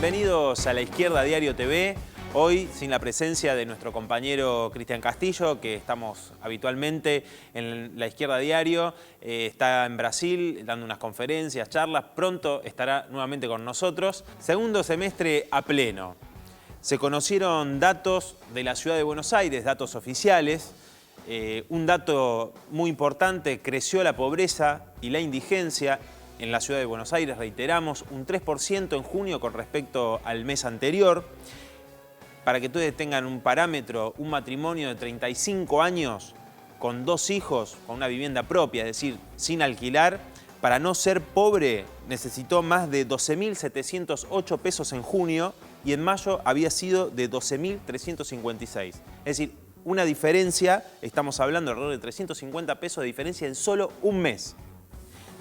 Bienvenidos a La Izquierda Diario TV. Hoy sin la presencia de nuestro compañero Cristian Castillo, que estamos habitualmente en La Izquierda Diario. Está en Brasil dando unas conferencias, charlas. Pronto estará nuevamente con nosotros. Segundo semestre a pleno. Se conocieron datos de la ciudad de Buenos Aires, datos oficiales. Un dato muy importante: creció la pobreza y la indigencia en la ciudad de Buenos Aires, reiteramos, un 3% en junio con respecto al mes anterior. Para que ustedes tengan un parámetro, un matrimonio de 35 años con 2 hijos, con una vivienda propia, es decir, sin alquilar, para no ser pobre necesitó más de 12.708 pesos en junio y en mayo había sido de 12.356. Es decir, una diferencia, estamos hablando de alrededor de 350 pesos de diferencia en solo un mes.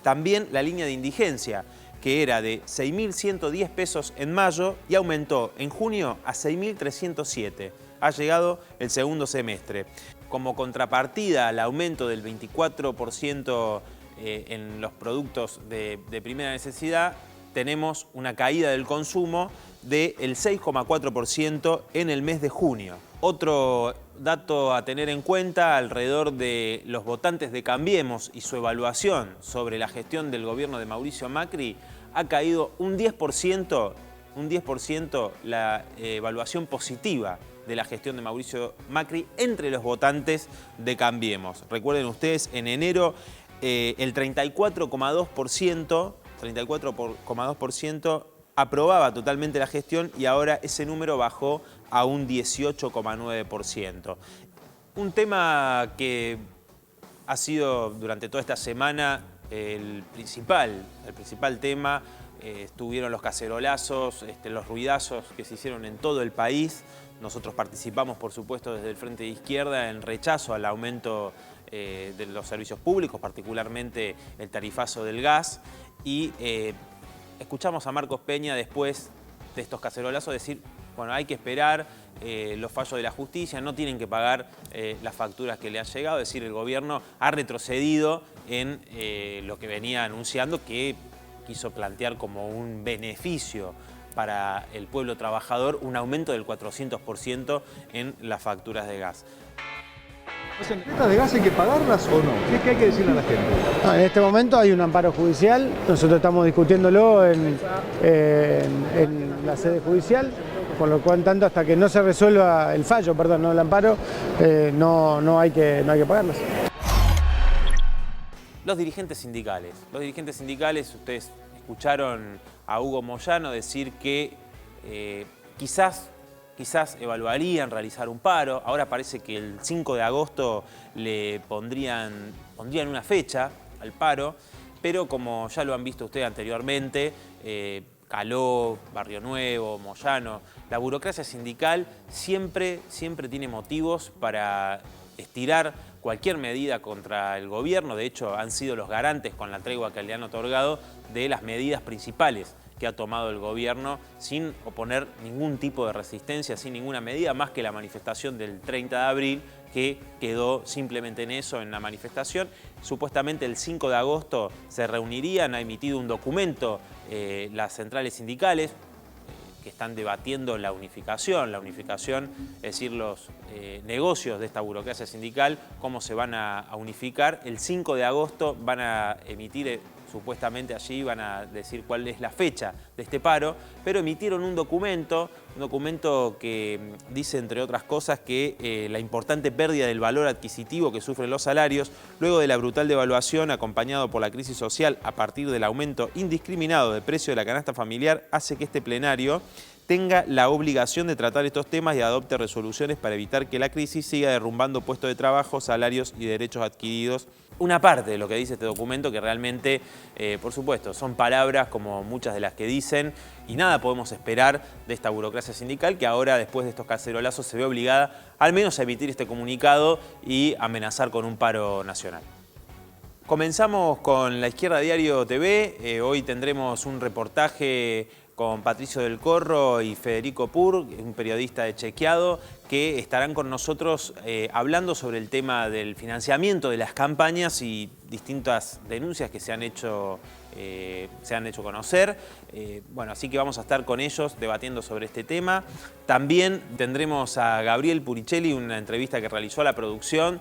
También la línea de indigencia, que era de 6.110 pesos en mayo y aumentó en junio a 6.307. Ha llegado el segundo semestre. Como contrapartida al aumento del 24% en los productos de primera necesidad, tenemos una caída del consumo del 6,4% en el mes de junio. Otro dato a tener en cuenta alrededor de los votantes de Cambiemos y su evaluación sobre la gestión del gobierno de Mauricio Macri: ha caído un 10% la evaluación positiva de la gestión de Mauricio Macri entre los votantes de Cambiemos. Recuerden ustedes, en enero el 34,2% aprobaba totalmente la gestión y ahora ese número bajó a un 18,9%. Un tema que ha sido durante toda esta semana el principal tema. Estuvieron los cacerolazos, los ruidazos que se hicieron en todo el país. Nosotros participamos, por supuesto, desde el Frente de Izquierda en rechazo al aumento de los servicios públicos, particularmente el tarifazo del gas. Y escuchamos a Marcos Peña después de estos cacerolazos decir: bueno, hay que esperar los fallos de la justicia, no tienen que pagar las facturas que le han llegado. Es decir, el gobierno ha retrocedido en lo que venía anunciando, que quiso plantear como un beneficio para el pueblo trabajador, un aumento del 400% en las facturas de gas. ¿Las tarjetas de gas hay que pagarlas o no? ¿Qué hay que decirle a la gente? En este momento hay un amparo judicial, nosotros estamos discutiéndolo en la sede judicial, por lo cual, tanto hasta que no se resuelva el fallo, perdón, no el amparo, no hay que pagarlas. Los dirigentes sindicales, ustedes escucharon a Hugo Moyano decir que quizás evaluarían realizar un paro. Ahora parece que el 5 de agosto le pondrían una fecha al paro, pero como ya lo han visto ustedes anteriormente, Caló, Barrio Nuevo, Moyano, la burocracia sindical siempre tiene motivos para estirar cualquier medida contra el gobierno. De hecho, han sido los garantes, con la tregua que le han otorgado, de las medidas principales que ha tomado el gobierno, sin oponer ningún tipo de resistencia, sin ninguna medida, más que la manifestación del 30 de abril, que quedó simplemente en eso, en la manifestación. Supuestamente el 5 de agosto se reunirían, ha emitido un documento las centrales sindicales, que están debatiendo la unificación, es decir, los negocios de esta burocracia sindical, cómo se van a unificar. El 5 de agosto van a emitir, supuestamente allí van a decir cuál es la fecha de este paro, pero emitieron un documento que dice, entre otras cosas, que la importante pérdida del valor adquisitivo que sufren los salarios luego de la brutal devaluación acompañado por la crisis social a partir del aumento indiscriminado del precio de la canasta familiar hace que este plenario tenga la obligación de tratar estos temas y adopte resoluciones para evitar que la crisis siga derrumbando puestos de trabajo, salarios y derechos adquiridos. Una parte de lo que dice este documento, que realmente, por supuesto, son palabras como muchas de las que dicen, y nada podemos esperar de esta burocracia sindical, que ahora, después de estos cacerolazos, se ve obligada al menos a emitir este comunicado y amenazar con un paro nacional. Comenzamos con La Izquierda Diario TV. Hoy tendremos un reportaje con Patricio del Corro y Federico Pur, un periodista de Chequeado, que estarán con nosotros hablando sobre el tema del financiamiento de las campañas y distintas denuncias que se han hecho se han hecho conocer. Bueno, así que vamos a estar con ellos debatiendo sobre este tema. También tendremos a Gabriel Puricelli, una entrevista que realizó a la producción,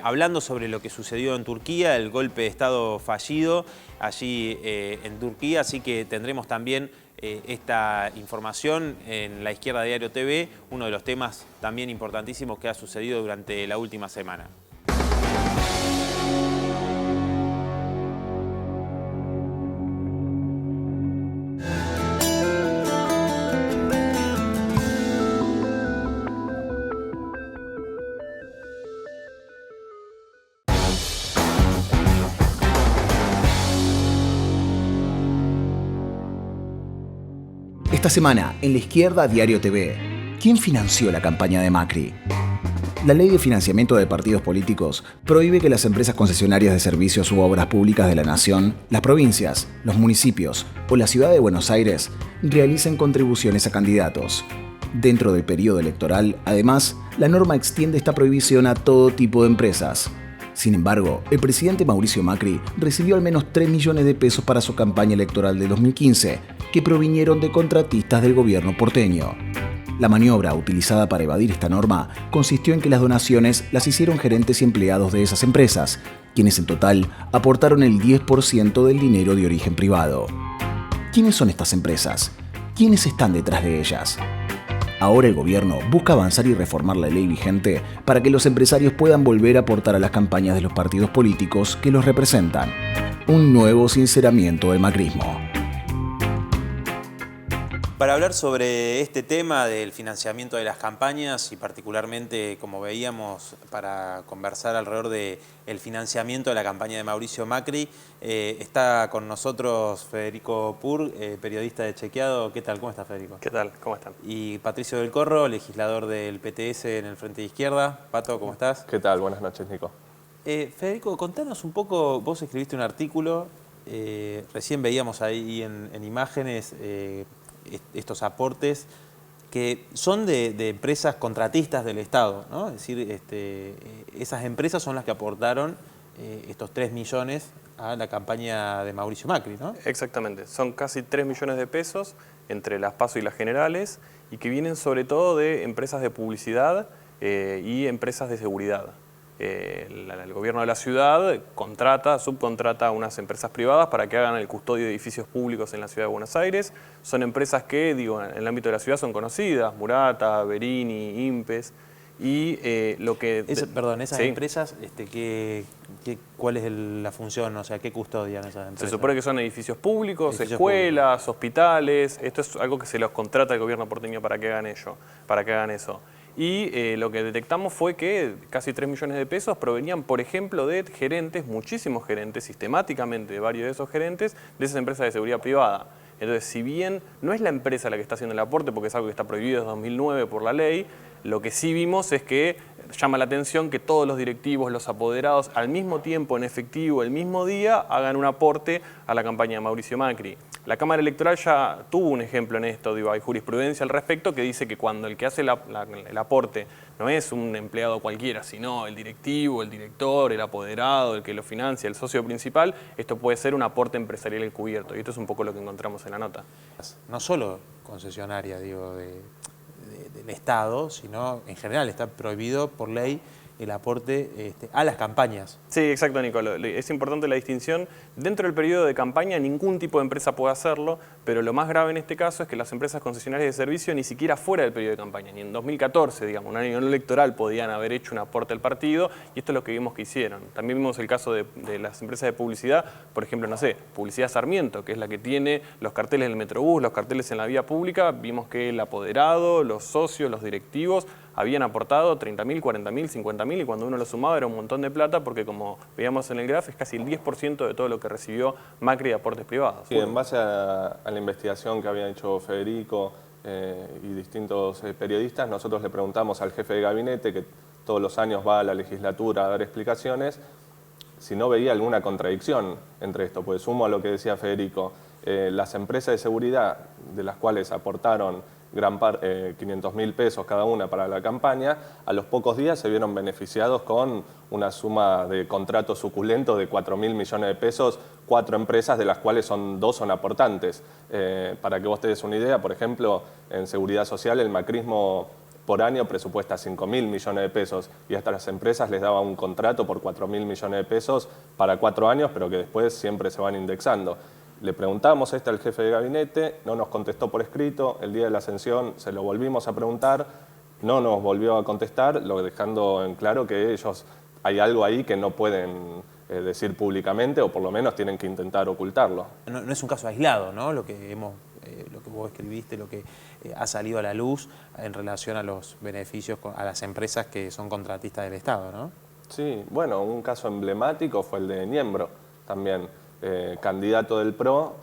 hablando sobre lo que sucedió en Turquía, el golpe de Estado fallido allí en Turquía. Así que tendremos también esta información en La Izquierda Diario TV, uno de los temas también importantísimos que ha sucedido durante la última semana. Esta semana, en La Izquierda Diario TV, ¿quién financió la campaña de Macri? La Ley de Financiamiento de Partidos Políticos prohíbe que las empresas concesionarias de servicios u obras públicas de la Nación, las provincias, los municipios o la Ciudad de Buenos Aires realicen contribuciones a candidatos. Dentro del periodo electoral, además, la norma extiende esta prohibición a todo tipo de empresas. Sin embargo, el presidente Mauricio Macri recibió al menos 3 millones de pesos para su campaña electoral de 2015, que provinieron de contratistas del gobierno porteño. La maniobra utilizada para evadir esta norma consistió en que las donaciones las hicieron gerentes y empleados de esas empresas, quienes en total aportaron el 10% del dinero de origen privado. ¿Quiénes son estas empresas? ¿Quiénes están detrás de ellas? Ahora el gobierno busca avanzar y reformar la ley vigente para que los empresarios puedan volver a aportar a las campañas de los partidos políticos que los representan. Un nuevo sinceramiento del macrismo. Para hablar sobre este tema del financiamiento de las campañas y particularmente, como veíamos, para conversar alrededor del financiamiento de la campaña de Mauricio Macri, está con nosotros Federico Pur, periodista de Chequeado. ¿Qué tal? ¿Cómo estás, Federico? ¿Qué tal? ¿Cómo están? Y Patricio del Corro, legislador del PTS en el Frente de Izquierda. Pato, ¿cómo estás? ¿Qué tal? Buenas noches, Nico. Federico, contanos un poco, vos escribiste un artículo, recién veíamos ahí en imágenes estos aportes que son de empresas contratistas del Estado, ¿no? Es decir, esas empresas son las que aportaron estos 3 millones a la campaña de Mauricio Macri, ¿no? Exactamente, son casi 3 millones de pesos entre las PASO y las generales y que vienen sobre todo de empresas de publicidad y empresas de seguridad. El gobierno de la ciudad subcontrata a unas empresas privadas para que hagan el custodio de edificios públicos en la ciudad de Buenos Aires. Son empresas que, digo, en el ámbito de la ciudad son conocidas, Murata, Berini, Impes. Y esas sí. empresas, ¿cuál es la función? O sea, ¿qué custodian esas empresas? Se supone que son edificios públicos, escuelas, hospitales. Esto es algo que se los contrata el gobierno porteño para que hagan eso. Y lo que detectamos fue que casi 3 millones de pesos provenían, por ejemplo, de gerentes, muchísimos gerentes, sistemáticamente de varios de esos gerentes, de esas empresas de seguridad privada. Entonces, si bien no es la empresa la que está haciendo el aporte, porque es algo que está prohibido desde 2009 por la ley, lo que sí vimos es que llama la atención que todos los directivos, los apoderados, al mismo tiempo, en efectivo, el mismo día, hagan un aporte a la campaña de Mauricio Macri. La Cámara Electoral ya tuvo un ejemplo en esto, digo, hay jurisprudencia al respecto que dice que cuando el que hace el aporte no es un empleado cualquiera, sino el directivo, el director, el apoderado, el que lo financia, el socio principal, esto puede ser un aporte empresarial encubierto. Y esto es un poco lo que encontramos en la nota. No solo concesionaria, digo, del Estado, sino en general está prohibido por ley el aporte a las campañas. Sí, exacto, Nico. Es importante la distinción. Dentro del periodo de campaña ningún tipo de empresa puede hacerlo, pero lo más grave en este caso es que las empresas concesionarias de servicio ni siquiera fuera del periodo de campaña, ni en 2014, digamos, un año no electoral, podían haber hecho un aporte al partido, y esto es lo que vimos que hicieron. También vimos el caso de las empresas de publicidad, por ejemplo, no sé, Publicidad Sarmiento, que es la que tiene los carteles del Metrobús, los carteles en la vía pública. Vimos que el apoderado, los socios, los directivos habían aportado 30.000, 40.000, 50.000 y cuando uno lo sumaba era un montón de plata porque, como veíamos en el graph, es casi el 10% de todo lo que recibió Macri de aportes privados. Sí, en base a la investigación que habían hecho Federico y distintos periodistas, nosotros le preguntamos al jefe de gabinete, que todos los años va a la legislatura a dar explicaciones, si no veía alguna contradicción entre esto. Pues sumo a lo que decía Federico, las empresas de seguridad de las cuales aportaron 500.000 pesos cada una para la campaña, a los pocos días se vieron beneficiados con una suma de contrato suculento de 4.000 millones de pesos, 4 empresas, de las cuales 2 son aportantes. Para que vos te des una idea, por ejemplo, en Seguridad Social el macrismo por año presupuesta 5.000 millones de pesos y hasta las empresas les daba un contrato por 4.000 millones de pesos para 4 años, pero que después siempre se van indexando. Le preguntamos esto al jefe de gabinete, no nos contestó por escrito, el día de la ascensión se lo volvimos a preguntar, no nos volvió a contestar, lo dejando en claro que ellos hay algo ahí que no pueden decir públicamente o por lo menos tienen que intentar ocultarlo. No es un caso aislado, ¿no? Lo que vos escribiste, lo que ha salido a la luz en relación a los beneficios a las empresas que son contratistas del Estado, ¿no? Sí, bueno, un caso emblemático fue el de Niembro también. Candidato del PRO,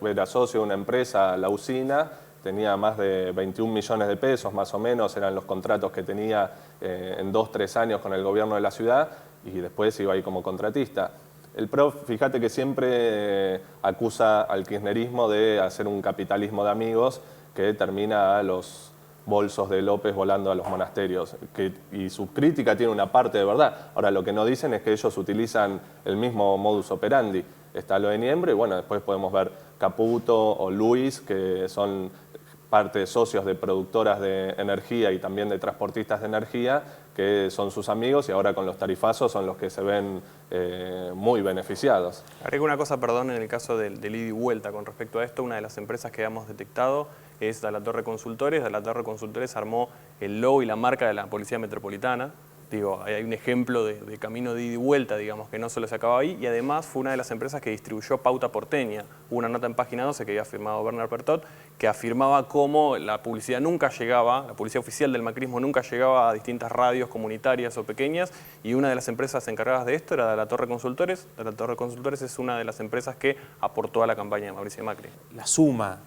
era socio de una empresa, La Usina, tenía más de 21 millones de pesos más o menos, eran los contratos que tenía en 2-3 años con el gobierno de la ciudad y después iba ahí como contratista. El PRO, fíjate que siempre acusa al kirchnerismo de hacer un capitalismo de amigos que termina a los bolsos de López volando a los monasterios. Y su crítica tiene una parte de verdad. Ahora, lo que no dicen es que ellos utilizan el mismo modus operandi. Está lo de Niembro y bueno, después podemos ver Caputo o Luis, que son parte de socios de productoras de energía y también de transportistas de energía, que son sus amigos y ahora con los tarifazos son los que se ven muy beneficiados. Agrego una cosa, perdón, en el caso del ida y vuelta con respecto a esto, una de las empresas que hemos detectado es Dalatorre Consultores. Dalatorre Consultores armó el logo y la marca de la Policía Metropolitana. Digo, hay un ejemplo de camino de ida y vuelta, digamos, que no solo se acaba ahí, y además fue una de las empresas que distribuyó Pauta Porteña. Hubo una nota en Página 12 que había firmado Bernard Pertot, que afirmaba cómo la publicidad nunca llegaba, la publicidad oficial del macrismo nunca llegaba a distintas radios comunitarias o pequeñas, y una de las empresas encargadas de esto era Dalatorre Consultores. Dalatorre Consultores es una de las empresas que aportó a la campaña de Mauricio Macri. La suma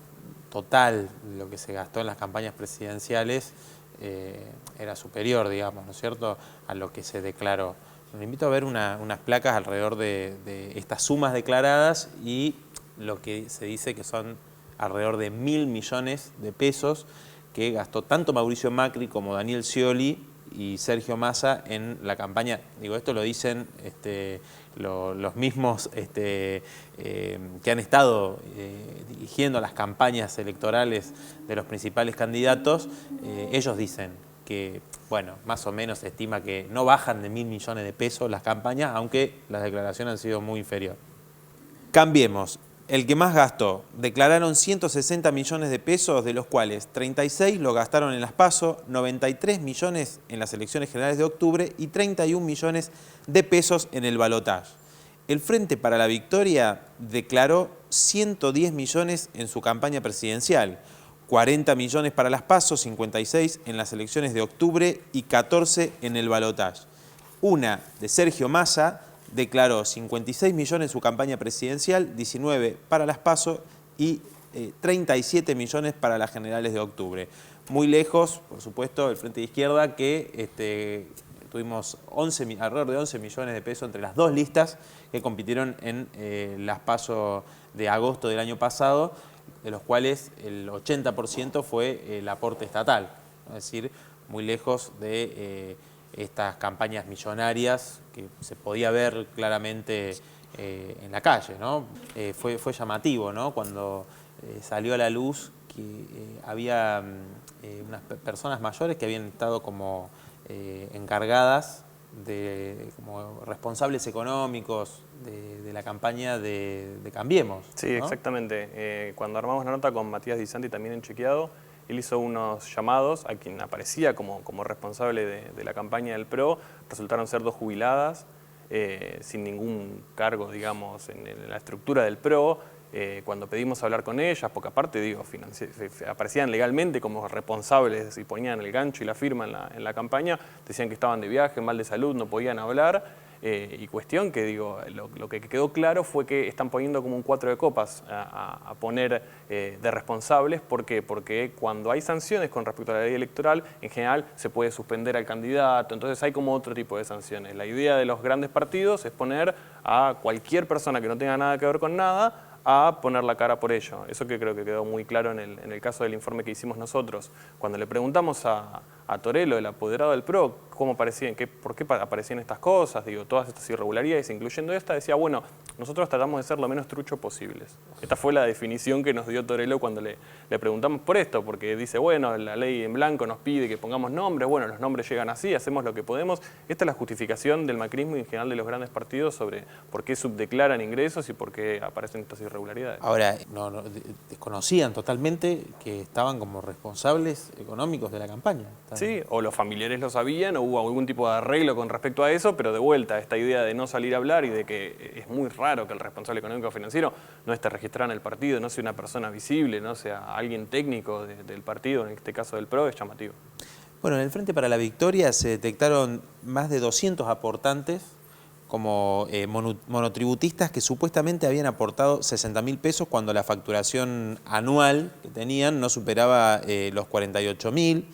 total de lo que se gastó en las campañas presidenciales era superior, digamos, ¿no es cierto?, a lo que se declaró. Les invito a ver unas placas alrededor de estas sumas declaradas y lo que se dice que son alrededor de 1.000 millones de pesos que gastó tanto Mauricio Macri como Daniel Scioli y Sergio Massa en la campaña. Digo, esto lo dicen los mismos que han estado dirigiendo las campañas electorales de los principales candidatos. Ellos dicen que, bueno, más o menos se estima que no bajan de 1.000 millones de pesos las campañas, aunque las declaraciones han sido muy inferiores. Cambiemos. El que más gastó, declararon 160 millones de pesos, de los cuales 36 lo gastaron en las PASO, 93 millones en las elecciones generales de octubre y 31 millones de pesos en el balotaje. El Frente para la Victoria declaró 110 millones en su campaña presidencial, 40 millones para las PASO, 56 en las elecciones de octubre y 14 en el balotaje. Una de Sergio Massa declaró 56 millones en su campaña presidencial, 19 para las PASO y 37 millones para las generales de octubre. Muy lejos, por supuesto, el Frente de Izquierda, que tuvimos alrededor de 11 millones de pesos entre las dos listas que compitieron en las PASO de agosto del año pasado, de los cuales el 80% fue el aporte estatal, ¿no? Es decir, muy lejos de estas campañas millonarias que se podía ver claramente en la calle, ¿no? Fue llamativo, ¿no?, cuando salió a la luz que había unas personas mayores que habían estado como encargadas como responsables económicos de la campaña de Cambiemos, Sí, ¿no? exactamente. Cuando armamos la nota con Matías Di Santi, también en Chequeado, él hizo unos llamados a quien aparecía como responsable de la campaña del PRO. Resultaron ser 2 jubiladas, sin ningún cargo, digamos, en la estructura del PRO. Cuando pedimos hablar con ellas, porque aparte, digo, aparecían legalmente como responsables y ponían el gancho y la firma en la campaña, decían que estaban de viaje, mal de salud, no podían hablar. Y cuestión que, digo, lo que quedó claro fue que están poniendo como un 4 de copas a poner de responsables. ¿Por qué? Porque cuando hay sanciones con respecto a la ley electoral, en general se puede suspender al candidato, entonces hay como otro tipo de sanciones. La idea de los grandes partidos es poner a cualquier persona que no tenga nada que ver con nada a poner la cara por ello. Eso que creo que quedó muy claro en el caso del informe que hicimos nosotros. Cuando le preguntamos a Torello, el apoderado del PRO, cómo aparecían, por qué aparecían estas cosas, digo, todas estas irregularidades, incluyendo esta, decía, bueno, nosotros tratamos de ser lo menos trucho posibles. Esta fue la definición que nos dio Torello cuando le preguntamos por esto, porque dice, bueno, la ley en blanco nos pide que pongamos nombres, bueno, los nombres llegan así, hacemos lo que podemos. Esta es la justificación del macrismo y en general de los grandes partidos sobre por qué subdeclaran ingresos y por qué aparecen estas irregularidades. Ahora, desconocían totalmente que estaban como responsables económicos de la campaña. Sí, o los familiares lo sabían, o hubo algún tipo de arreglo con respecto a eso, pero de vuelta, esta idea de no salir a hablar y de que es muy raro que el responsable económico financiero no esté registrado en el partido, no sea una persona visible, no sea alguien técnico del partido, en este caso del PRO, es llamativo. Bueno, en el Frente para la Victoria se detectaron más de 200 aportantes como monotributistas que supuestamente habían aportado 60.000 pesos cuando la facturación anual que tenían no superaba los 48.000.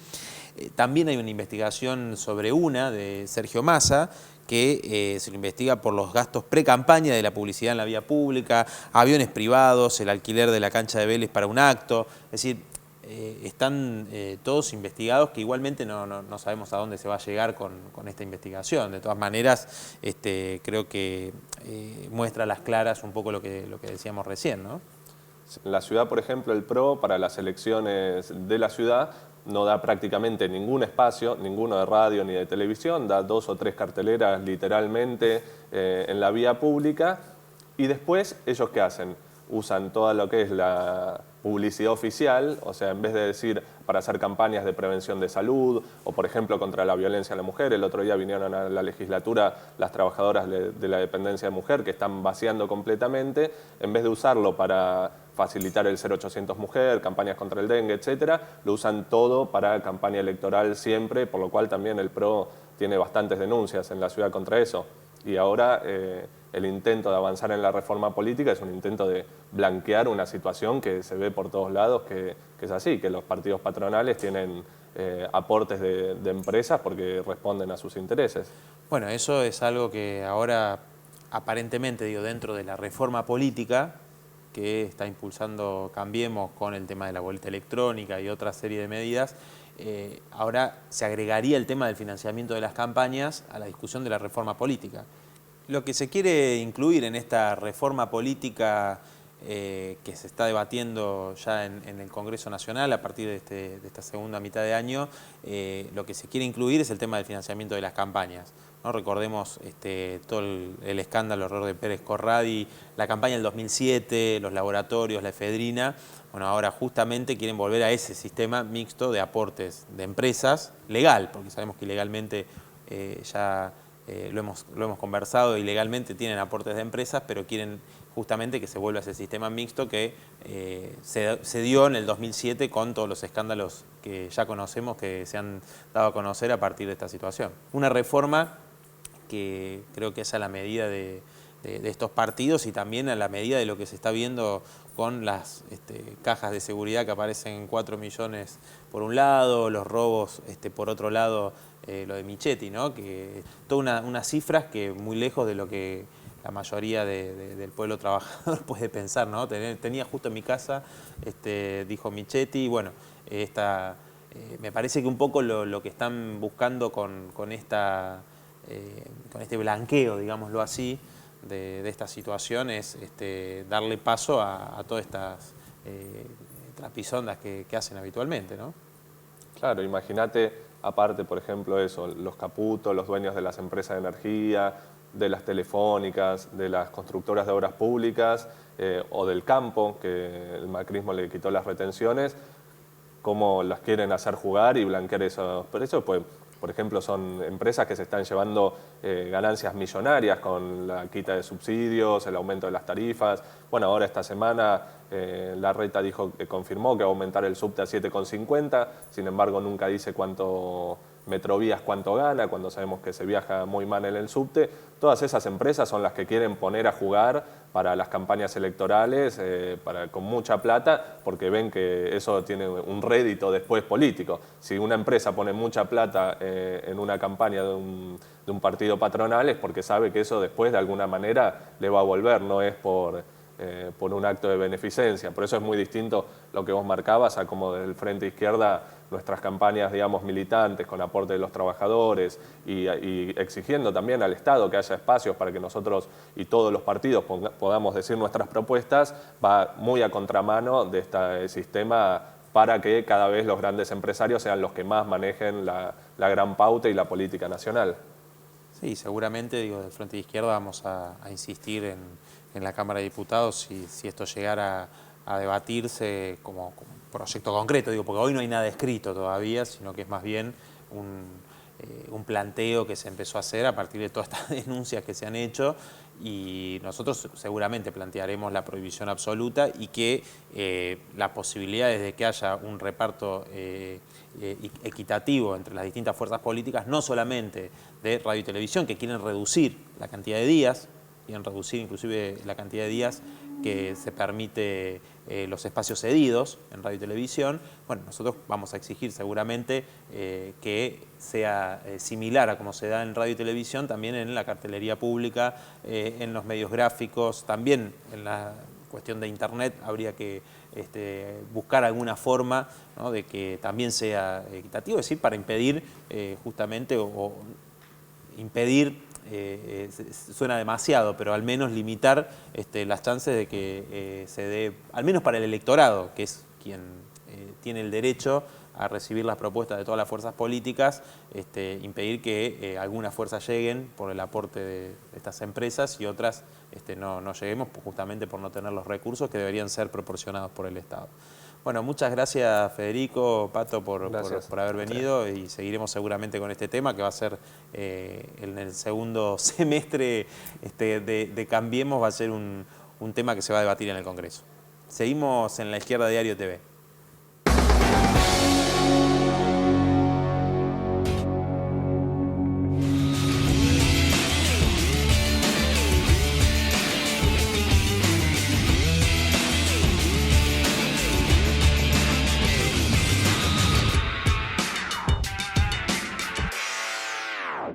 También hay una investigación sobre una de Sergio Massa, que se lo investiga por los gastos pre-campaña de la publicidad en la vía pública, aviones privados, el alquiler de la cancha de Vélez para un acto. Es decir, están todos investigados que igualmente no sabemos a dónde se va a llegar con esta investigación. De todas maneras, creo que muestra a las claras un poco lo que decíamos recién, ¿no? En la ciudad, por ejemplo, el PRO para las elecciones de la ciudad no da prácticamente ningún espacio, ninguno de radio ni de televisión, da 2 o 3 carteleras literalmente en la vía pública y después, ¿ellos qué hacen? Usan toda lo que es la publicidad oficial, o sea, en vez de decir para hacer campañas de prevención de salud o, por ejemplo, contra la violencia a la mujer. El otro día vinieron a la legislatura las trabajadoras de la dependencia de mujer que están vaciando completamente. En vez de usarlo para facilitar el 0800 Mujer, campañas contra el dengue, etcétera, lo usan todo para campaña electoral siempre, por lo cual también el PRO tiene bastantes denuncias en la ciudad contra eso. Y ahora el intento de avanzar en la reforma política es un intento de blanquear una situación que se ve por todos lados, que es así, que los partidos patronales tienen aportes de empresas porque responden a sus intereses. Bueno, eso es algo que ahora aparentemente, digo, dentro de la reforma política que está impulsando Cambiemos con el tema de la boleta electrónica y otra serie de medidas, ahora se agregaría el tema del financiamiento de las campañas a la discusión de la reforma política. Lo que se quiere incluir en esta reforma política que se está debatiendo ya en el Congreso Nacional a partir de esta segunda mitad de año, lo que se quiere incluir es el tema del financiamiento de las campañas, ¿no? Recordemos todo el escándalo alrededor de Pérez Corradi, la campaña del 2007, los laboratorios, la efedrina. Bueno, ahora justamente quieren volver a ese sistema mixto de aportes de empresas, legal, porque sabemos que ilegalmente ya lo hemos conversado, ilegalmente tienen aportes de empresas, pero quieren justamente que se vuelva a ese sistema mixto que se dio en el 2007 con todos los escándalos que ya conocemos, que se han dado a conocer a partir de esta situación. Una reforma que creo que es a la medida de estos partidos y también a la medida de lo que se está viendo con las cajas de seguridad que aparecen 4 millones por un lado, los robos por otro lado, lo de Michetti, ¿no? Que todas unas cifras que muy lejos de lo que la mayoría del pueblo trabajador puede pensar, ¿no? Tenía justo en mi casa, dijo Michetti, y bueno, me parece que un poco lo que están buscando con este blanqueo, digámoslo así, de esta situación es darle paso a todas estas trapisondas que hacen habitualmente, ¿no? Claro, imagínate, aparte, por ejemplo, eso, los Caputo, los dueños de las empresas de energía, de las telefónicas, de las constructoras de obras públicas o del campo, que el macrismo le quitó las retenciones, cómo las quieren hacer jugar y blanquear esos precios, pues, por ejemplo, son empresas que se están llevando ganancias millonarias con la quita de subsidios, el aumento de las tarifas. Bueno, ahora esta semana Larreta confirmó que va a aumentar el subte a 7,50, sin embargo nunca dice cuánto Metrovías cuánto gana, cuando sabemos que se viaja muy mal en el subte. Todas esas empresas son las que quieren poner a jugar para las campañas electorales con mucha plata, porque ven que eso tiene un rédito después político. Si una empresa pone mucha plata en una campaña de un partido patronal es porque sabe que eso después de alguna manera le va a volver, no es por por un acto de beneficencia. Por eso es muy distinto lo que vos marcabas a como del Frente Izquierda nuestras campañas, digamos, militantes con aporte de los trabajadores y exigiendo también al Estado que haya espacios para que nosotros y todos los partidos podamos decir nuestras propuestas, va muy a contramano de este sistema para que cada vez los grandes empresarios sean los que más manejen la gran pauta y la política nacional. Sí, seguramente, digo, del Frente de Izquierda vamos a insistir en la Cámara de Diputados si esto llegara a debatirse como proyecto concreto, digo, porque hoy no hay nada escrito todavía, sino que es más bien un planteo que se empezó a hacer a partir de todas estas denuncias que se han hecho, y nosotros seguramente plantearemos la prohibición absoluta y que las posibilidades de que haya un reparto equitativo entre las distintas fuerzas políticas, no solamente de radio y televisión, que quieren reducir la cantidad de días, quieren reducir inclusive la cantidad de días que se permite los espacios cedidos en radio y televisión. Bueno, nosotros vamos a exigir seguramente que sea similar a como se da en radio y televisión, también en la cartelería pública, en los medios gráficos, también en la cuestión de Internet habría que buscar alguna forma, ¿no?, de que también sea equitativo, es decir, para impedir justamente o impedir, suena demasiado, pero al menos limitar las chances de que se dé, al menos para el electorado, que es quien tiene el derecho a recibir las propuestas de todas las fuerzas políticas, impedir que algunas fuerzas lleguen por el aporte de estas empresas y otras no lleguemos justamente por no tener los recursos que deberían ser proporcionados por el Estado. Bueno, muchas gracias Federico, Pato, por haber venido, y seguiremos seguramente con este tema que va a ser en el segundo semestre de Cambiemos, va a ser un tema que se va a debatir en el Congreso. Seguimos en La Izquierda Diario TV.